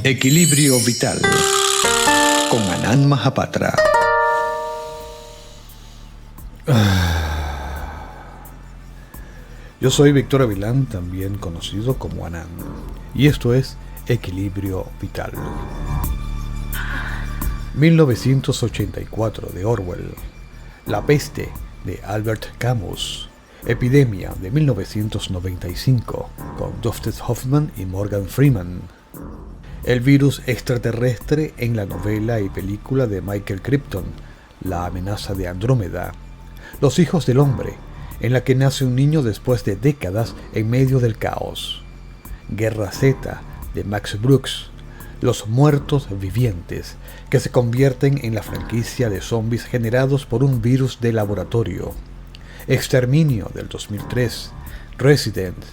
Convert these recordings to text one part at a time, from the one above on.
Equilibrio Vital con Anand Mahapatra. Yo soy Víctor Avilán, también conocido como Anand, y esto es Equilibrio Vital. 1984 de Orwell, La peste de Albert Camus, Epidemia de 1995 con Dustin Hoffman y Morgan Freeman, el virus extraterrestre en la novela y película de Michael Crichton, La amenaza de Andrómeda, Los hijos del hombre, en la que nace un niño después de décadas en medio del caos, Guerra Z de Max Brooks, Los muertos vivientes, que se convierten en la franquicia de zombies generados por un virus de laboratorio, Exterminio del 2003, Resident,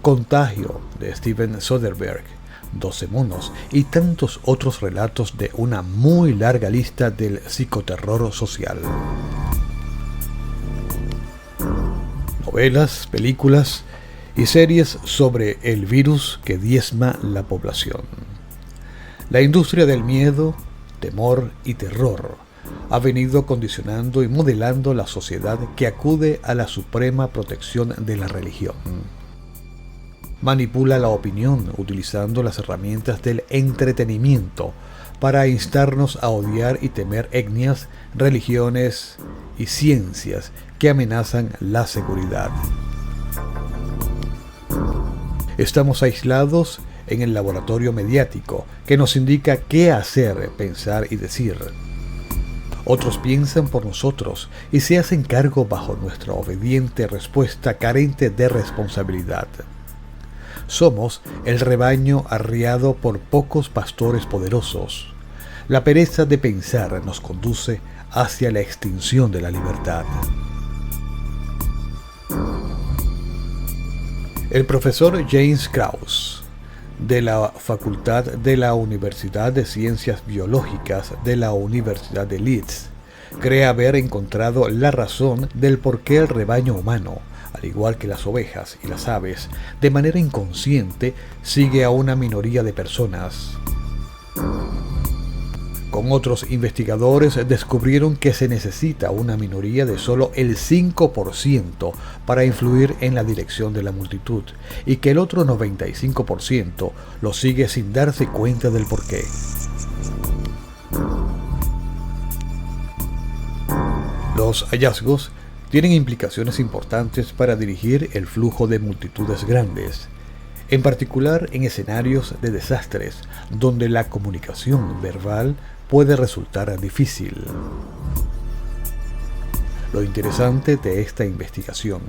Contagio de Steven Soderbergh, 12 monos y tantos otros relatos de una muy larga lista del psicoterror social. Novelas, películas y series sobre el virus que diezma la población. La industria del miedo, temor y terror ha venido condicionando y modelando la sociedad que acude a la suprema protección de la religión. Manipula la opinión utilizando las herramientas del entretenimiento para instarnos a odiar y temer etnias, religiones y ciencias que amenazan la seguridad. Estamos aislados en el laboratorio mediático que nos indica qué hacer, pensar y decir. Otros piensan por nosotros y se hacen cargo bajo nuestra obediente respuesta carente de responsabilidad. Somos el rebaño arriado por pocos pastores poderosos. La pereza de pensar nos conduce hacia la extinción de la libertad. El profesor James Krauss, de la Facultad de la Universidad de Ciencias Biológicas de la Universidad de Leeds, cree haber encontrado la razón del por qué el rebaño humano, al igual que las ovejas y las aves, de manera inconsciente sigue a una minoría de personas. Con otros investigadores descubrieron que se necesita una minoría de solo el 5% para influir en la dirección de la multitud y que el otro 95% lo sigue sin darse cuenta del porqué. Los hallazgos tienen implicaciones importantes para dirigir el flujo de multitudes grandes, en particular en escenarios de desastres donde la comunicación verbal puede resultar difícil. Lo interesante de esta investigación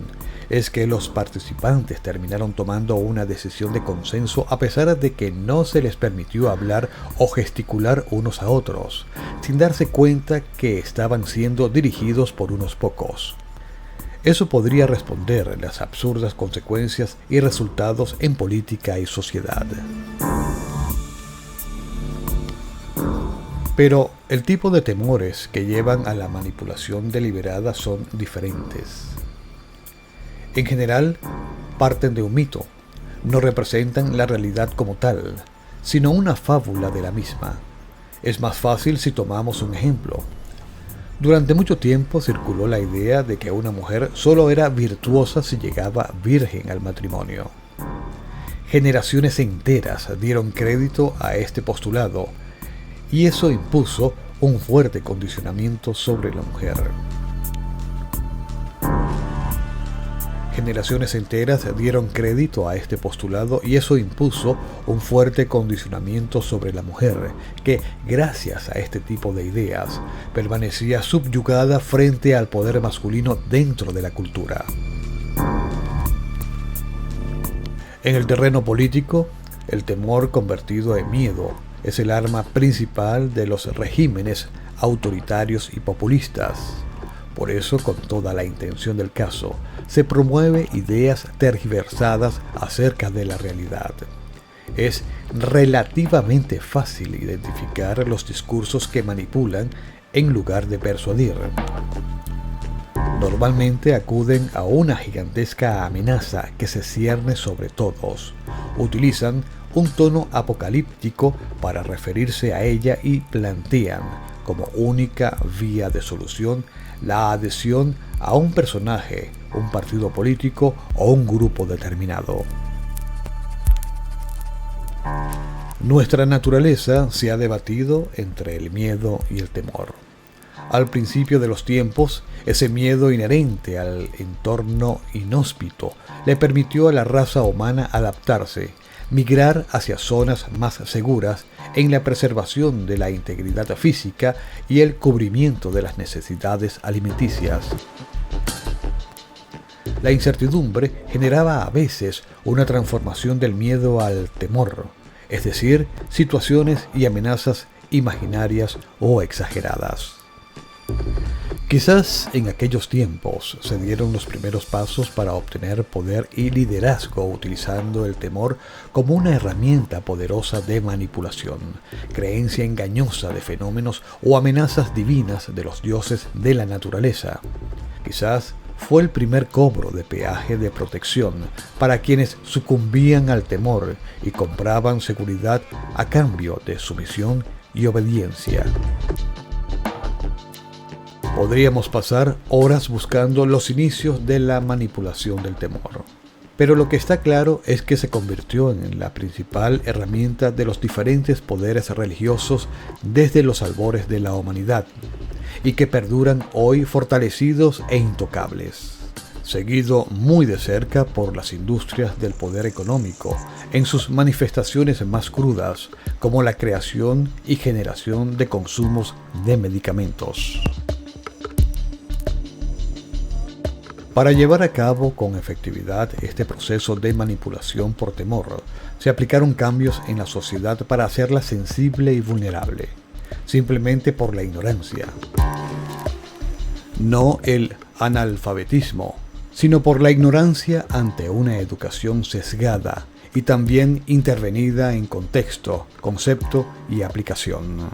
es que los participantes terminaron tomando una decisión de consenso a pesar de que no se les permitió hablar o gesticular unos a otros, sin darse cuenta que estaban siendo dirigidos por unos pocos. Eso podría responder a las absurdas consecuencias y resultados en política y sociedad. Pero el tipo de temores que llevan a la manipulación deliberada son diferentes. En general, parten de un mito, no representan la realidad como tal, sino una fábula de la misma. Es más fácil si tomamos un ejemplo. Durante mucho tiempo circuló la idea de que una mujer solo era virtuosa si llegaba virgen al matrimonio. Generaciones enteras dieron crédito a este postulado, y eso impuso un fuerte condicionamiento sobre la mujer. Generaciones enteras dieron crédito a este postulado y eso impuso un fuerte condicionamiento sobre la mujer, que, gracias a este tipo de ideas, permanecía subyugada frente al poder masculino dentro de la cultura. En el terreno político, el temor convertido en miedo es el arma principal de los regímenes autoritarios y populistas. Por eso, con toda la intención del caso, se promueve ideas tergiversadas acerca de la realidad. Es relativamente fácil identificar los discursos que manipulan en lugar de persuadir. Normalmente acuden a una gigantesca amenaza que se cierne sobre todos. Utilizan un tono apocalíptico para referirse a ella y plantean como única vía de solución la adhesión a un personaje, un partido político o un grupo determinado. Nuestra naturaleza se ha debatido entre el miedo y el temor. Al principio de los tiempos, ese miedo inherente al entorno inhóspito le permitió a la raza humana adaptarse, migrar hacia zonas más seguras en la preservación de la integridad física y el cubrimiento de las necesidades alimenticias. La incertidumbre generaba a veces una transformación del miedo al temor, es decir, situaciones y amenazas imaginarias o exageradas. Quizás en aquellos tiempos se dieron los primeros pasos para obtener poder y liderazgo utilizando el temor como una herramienta poderosa de manipulación, creencia engañosa de fenómenos o amenazas divinas de los dioses de la naturaleza. Quizás fue el primer cobro de peaje de protección para quienes sucumbían al temor y compraban seguridad a cambio de sumisión y obediencia. Podríamos pasar horas buscando los inicios de la manipulación del temor, pero lo que está claro es que se convirtió en la principal herramienta de los diferentes poderes religiosos desde los albores de la humanidad y que perduran hoy fortalecidos e intocables, seguido muy de cerca por las industrias del poder económico en sus manifestaciones más crudas, como la creación y generación de consumos de medicamentos. Para llevar a cabo con efectividad este proceso de manipulación por temor, se aplicaron cambios en la sociedad para hacerla sensible y vulnerable, simplemente por la ignorancia. No el analfabetismo, sino por la ignorancia ante una educación sesgada y también intervenida en contexto, concepto y aplicación.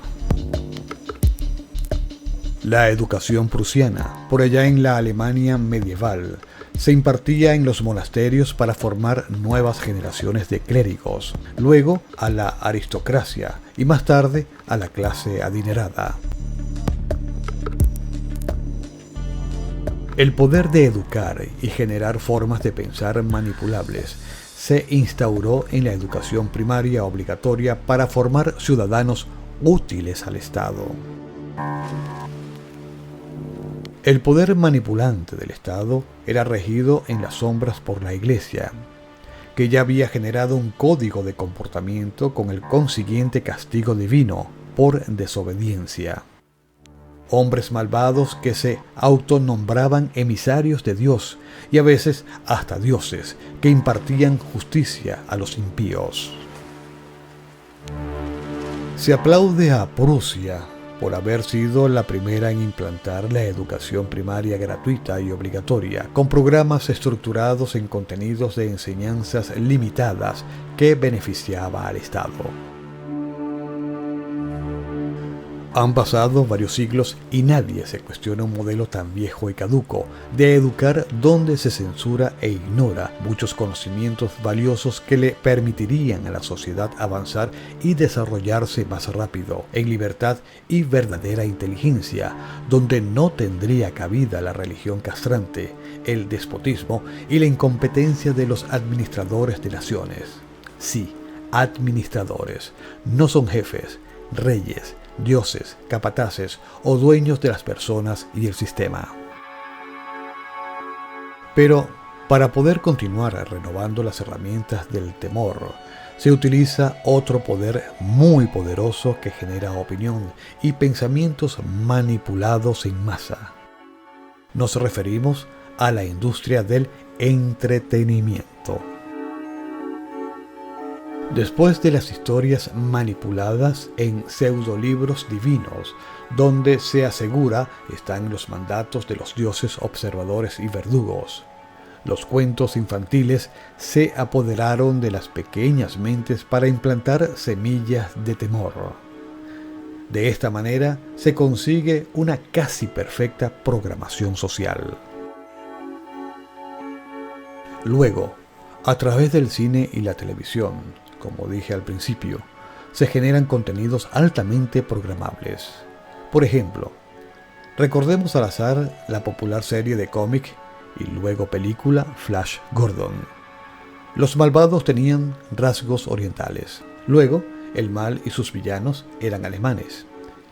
La educación prusiana, por allá en la Alemania medieval, se impartía en los monasterios para formar nuevas generaciones de clérigos, luego a la aristocracia y más tarde a la clase adinerada. El poder de educar y generar formas de pensar manipulables se instauró en la educación primaria obligatoria para formar ciudadanos útiles al Estado. El poder manipulante del Estado era regido en las sombras por la Iglesia, que ya había generado un código de comportamiento con el consiguiente castigo divino por desobediencia. Hombres malvados que se autonombraban emisarios de Dios y a veces hasta dioses que impartían justicia a los impíos. Se aplaude a Prusia por haber sido la primera en implantar la educación primaria gratuita y obligatoria, con programas estructurados en contenidos de enseñanzas limitadas que beneficiaba al Estado. Han pasado varios siglos y nadie se cuestiona un modelo tan viejo y caduco de educar donde se censura e ignora muchos conocimientos valiosos que le permitirían a la sociedad avanzar y desarrollarse más rápido, en libertad y verdadera inteligencia, donde no tendría cabida la religión castrante, el despotismo y la incompetencia de los administradores de naciones. Sí, administradores, no son jefes, reyes, dioses, capataces o dueños de las personas y el sistema. Pero para poder continuar renovando las herramientas del temor, se utiliza otro poder muy poderoso que genera opinión y pensamientos manipulados en masa. Nos referimos a la industria del entretenimiento. Después de las historias manipuladas en pseudolibros divinos, donde se asegura están los mandatos de los dioses observadores y verdugos, los cuentos infantiles se apoderaron de las pequeñas mentes para implantar semillas de temor. De esta manera se consigue una casi perfecta programación social. Luego, a través del cine y la televisión, como dije al principio, se generan contenidos altamente programables. Por ejemplo, recordemos al azar la popular serie de cómic y luego película Flash Gordon. Los malvados tenían rasgos orientales. Luego, el mal y sus villanos eran alemanes.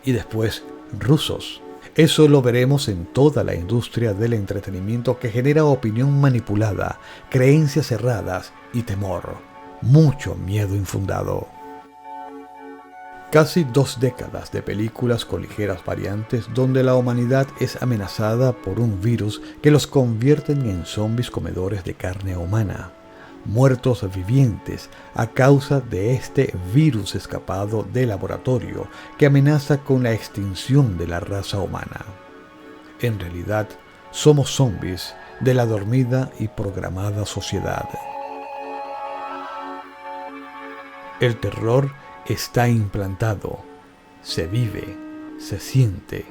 Y después, rusos. Eso lo veremos en toda la industria del entretenimiento que genera opinión manipulada, creencias cerradas y temor. Mucho miedo infundado. Casi 2 décadas de películas con ligeras variantes donde la humanidad es amenazada por un virus que los convierten en zombies comedores de carne humana, muertos vivientes a causa de este virus escapado de laboratorio que amenaza con la extinción de la raza humana. En realidad, somos zombies de la dormida y programada sociedad. El terror está implantado, se vive, se siente.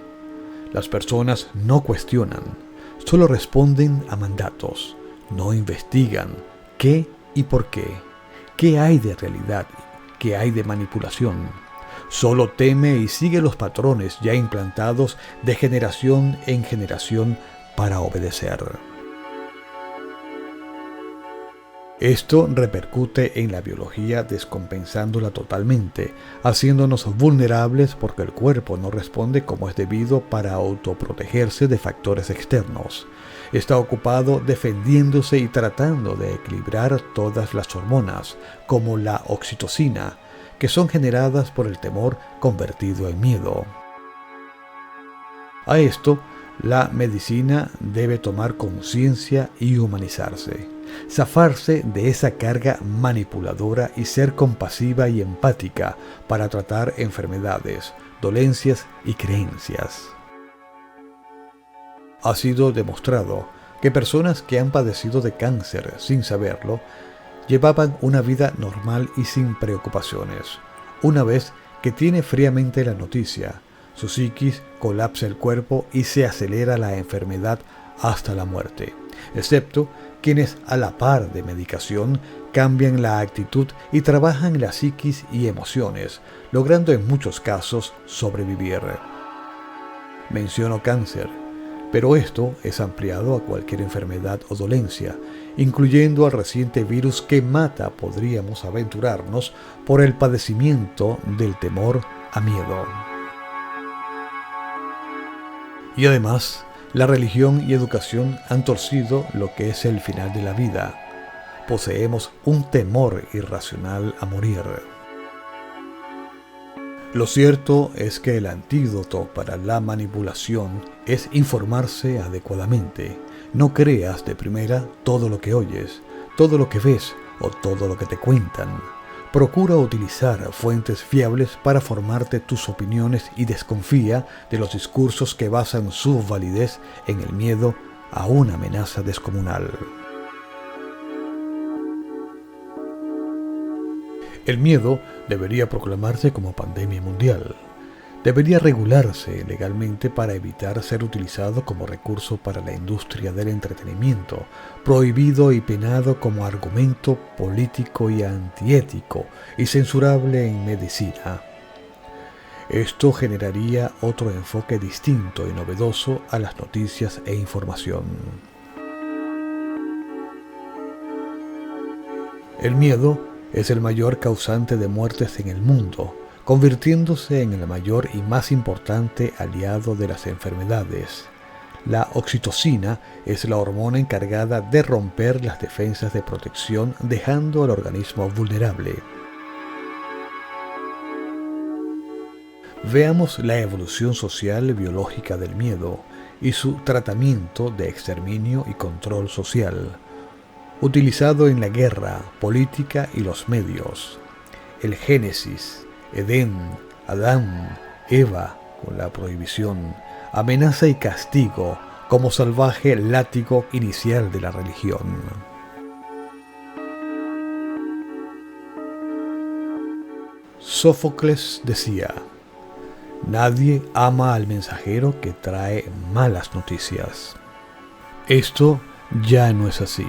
Las personas no cuestionan, solo responden a mandatos, no investigan qué y por qué, qué hay de realidad, qué hay de manipulación. Solo teme y sigue los patrones ya implantados de generación en generación para obedecer. Esto repercute en la biología descompensándola totalmente, haciéndonos vulnerables porque el cuerpo no responde como es debido para autoprotegerse de factores externos. Está ocupado defendiéndose y tratando de equilibrar todas las hormonas, como la oxitocina, que son generadas por el temor convertido en miedo. A esto, la medicina debe tomar conciencia y humanizarse, zafarse de esa carga manipuladora y ser compasiva y empática para tratar enfermedades, dolencias y creencias. Ha sido demostrado que personas que han padecido de cáncer sin saberlo llevaban una vida normal y sin preocupaciones. Una vez que tiene fríamente la noticia, su psiquis colapsa el cuerpo y se acelera la enfermedad hasta la muerte, excepto quienes a la par de medicación cambian la actitud y trabajan la psiquis y emociones, logrando en muchos casos sobrevivir. Menciono cáncer, pero esto es ampliado a cualquier enfermedad o dolencia, incluyendo al reciente virus que mata, podríamos aventurarnos, por el padecimiento del temor a miedo. Y además, la religión y educación han torcido lo que es el final de la vida. Poseemos un temor irracional a morir. Lo cierto es que el antídoto para la manipulación es informarse adecuadamente. No creas de primera todo lo que oyes, todo lo que ves o todo lo que te cuentan. Procura utilizar fuentes fiables para formarte tus opiniones y desconfía de los discursos que basan su validez en el miedo a una amenaza descomunal. El miedo debería proclamarse como pandemia mundial. Debería regularse legalmente para evitar ser utilizado como recurso para la industria del entretenimiento, prohibido y penado como argumento político y antiético y censurable en medicina. Esto generaría otro enfoque distinto y novedoso a las noticias e información. El miedo es el mayor causante de muertes en el mundo, convirtiéndose en el mayor y más importante aliado de las enfermedades. La oxitocina es la hormona encargada de romper las defensas de protección, dejando al organismo vulnerable. Veamos la evolución social y biológica del miedo y su tratamiento de exterminio y control social, utilizado en la guerra, política y los medios. El Génesis, Edén, Adán, Eva, con la prohibición, amenaza y castigo como salvaje látigo inicial de la religión. Sófocles decía: nadie ama al mensajero que trae malas noticias. Esto ya no es así.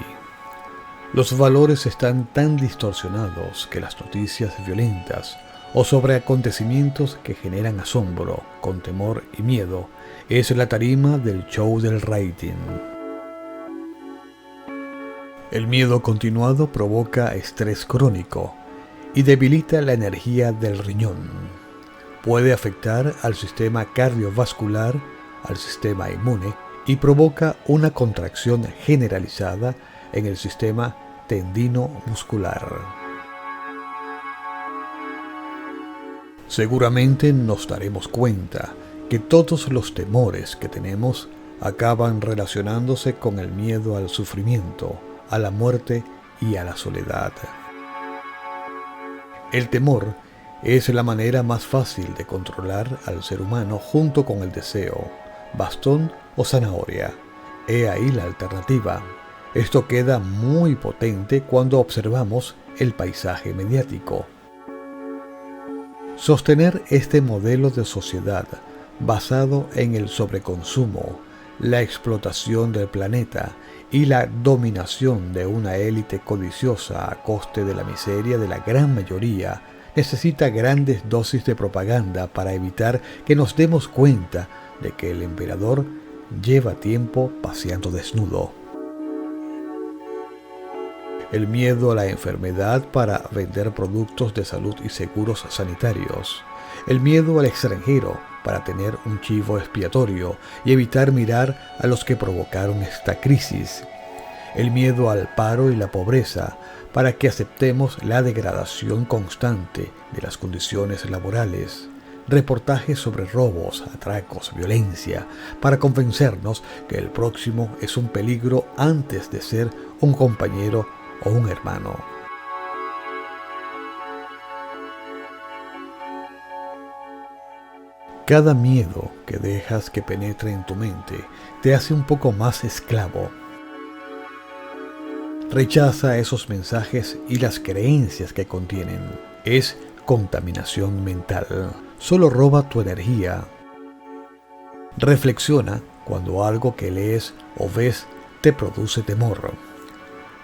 Los valores están tan distorsionados que las noticias violentas o sobre acontecimientos que generan asombro, con temor y miedo, es la tarima del show del rating. El miedo continuado provoca estrés crónico y debilita la energía del riñón. Puede afectar al sistema cardiovascular, al sistema inmune y provoca una contracción generalizada en el sistema tendinomuscular. Seguramente nos daremos cuenta que todos los temores que tenemos acaban relacionándose con el miedo al sufrimiento, a la muerte y a la soledad. El temor es la manera más fácil de controlar al ser humano junto con el deseo, bastón o zanahoria. He ahí la alternativa. Esto queda muy potente cuando observamos el paisaje mediático. Sostener este modelo de sociedad basado en el sobreconsumo, la explotación del planeta y la dominación de una élite codiciosa a coste de la miseria de la gran mayoría necesita grandes dosis de propaganda para evitar que nos demos cuenta de que el emperador lleva tiempo paseando desnudo. El miedo a la enfermedad para vender productos de salud y seguros sanitarios. El miedo al extranjero para tener un chivo expiatorio y evitar mirar a los que provocaron esta crisis. El miedo al paro y la pobreza para que aceptemos la degradación constante de las condiciones laborales. Reportajes sobre robos, atracos, violencia, para convencernos que el próximo es un peligro antes de ser un compañero o un hermano. Cada miedo que dejas que penetre en tu mente te hace un poco más esclavo. Rechaza esos mensajes y las creencias que contienen. Es contaminación mental. Solo roba tu energía. Reflexiona cuando algo que lees o ves te produce temor.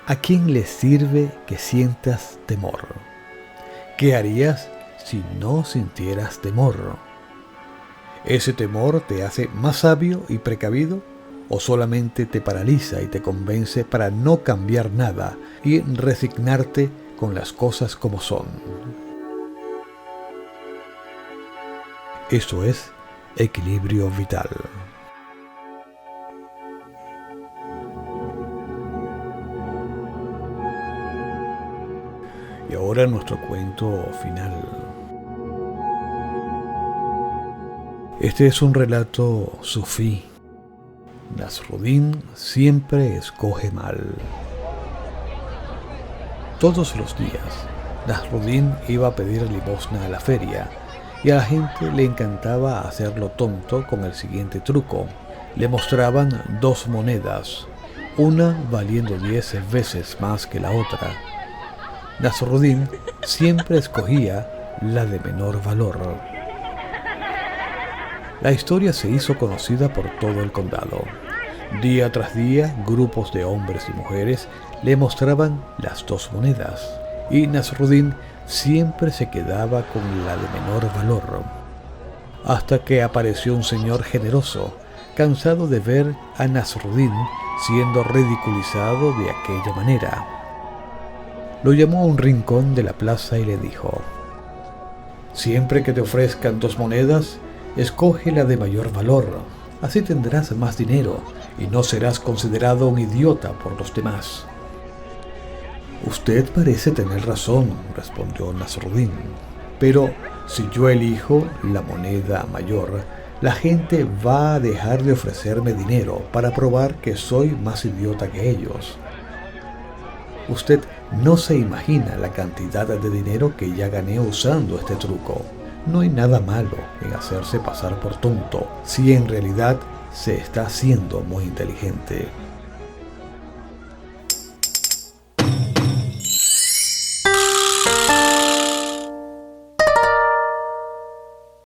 ¿A quién le sirve que sientas temor? ¿Qué harías si no sintieras temor? ¿Ese temor te hace más sabio y precavido o solamente te paraliza y te convence para no cambiar nada y resignarte con las cosas como son? Eso es equilibrio vital. Y ahora nuestro cuento final. Este es un relato sufí. Nasruddin siempre escoge mal. Todos los días, Nasruddin iba a pedir limosna a la feria y a la gente le encantaba hacerlo tonto con el siguiente truco. Le mostraban 2 monedas, una valiendo 10 veces más que la otra. Nasruddin siempre escogía la de menor valor. La historia se hizo conocida por todo el condado. Día tras día, grupos de hombres y mujeres le mostraban las 2 monedas, y Nasruddin siempre se quedaba con la de menor valor. Hasta que apareció un señor generoso, cansado de ver a Nasruddin siendo ridiculizado de aquella manera. Lo llamó a un rincón de la plaza y le dijo: «Siempre que te ofrezcan 2 monedas, escoge la de mayor valor, así tendrás más dinero y no serás considerado un idiota por los demás». «Usted parece tener razón», respondió Nasruddin, «pero si yo elijo la moneda mayor, la gente va a dejar de ofrecerme dinero para probar que soy más idiota que ellos. Usted no se imagina la cantidad de dinero que ya gané usando este truco. No hay nada malo en hacerse pasar por tonto si en realidad se está siendo muy inteligente».